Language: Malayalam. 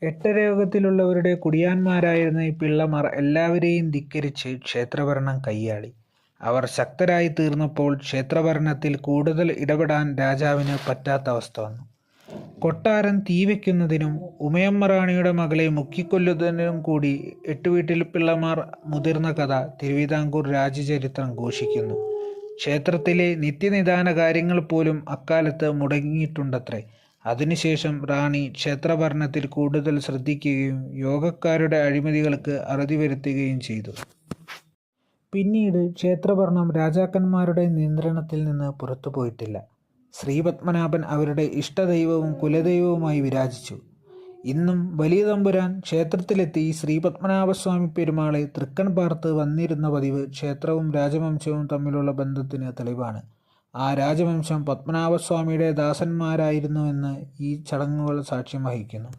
എട്ടരയോഗത്തിലുള്ളവരുടെ കുടിയാന്മാരായിരുന്ന ഈ പിള്ളമാർ എല്ലാവരെയും ധിക്കരിച്ച് ക്ഷേത്രഭരണം കയ്യാളി. അവർ ശക്തരായി തീർന്നപ്പോൾ ക്ഷേത്രഭരണത്തിൽ കൂടുതൽ ഇടപെടാൻ രാജാവിന് പറ്റാത്ത അവസ്ഥ വന്നു. കൊട്ടാരം തീവയ്ക്കുന്നതിനും ഉമയമ്മ റാണിയുടെ മകളെ മുക്കിക്കൊല്ലുന്നതിനും കൂടി എട്ടുവീട്ടിൽ പിള്ളമാർ മുതിർന്ന കഥ തിരുവിതാംകൂർ രാജ്യചരിത്രം ഘോഷിക്കുന്നു. ക്ഷേത്രത്തിലെ നിത്യനിദാന കാര്യങ്ങൾ പോലും അക്കാലത്ത് മുടങ്ങിയിട്ടുണ്ടത്രേ. അതിനുശേഷം റാണി ക്ഷേത്രഭരണത്തിൽ കൂടുതൽ ശ്രദ്ധിക്കുകയും യോഗക്കാരുടെ അഴിമതികൾക്ക് അറുതി വരുത്തുകയും ചെയ്തു. പിന്നീട് ക്ഷേത്രഭരണം രാജാക്കന്മാരുടെ നിയന്ത്രണത്തിൽ നിന്ന് പുറത്തുപോയിട്ടില്ല. ശ്രീപത്മനാഭൻ അവരുടെ ഇഷ്ടദൈവവും കുലദൈവവുമായി വിരാജിച്ചു. ഇന്നും വലിയ തമ്പുരാൻ ക്ഷേത്രത്തിലെത്തി ശ്രീപത്മനാഭസ്വാമി പെരുമാളെ തൃക്കൺ പാർത്ത് വന്നിരുന്ന പതിവ് ക്ഷേത്രവും രാജവംശവും തമ്മിലുള്ള ബന്ധത്തിന് തെളിവാണ്. ആ രാജവംശം പത്മനാഭസ്വാമിയുടെ ദാസന്മാരായിരുന്നുവെന്ന് ഈ ചടങ്ങുകൾ സാക്ഷ്യം വഹിക്കുന്നു.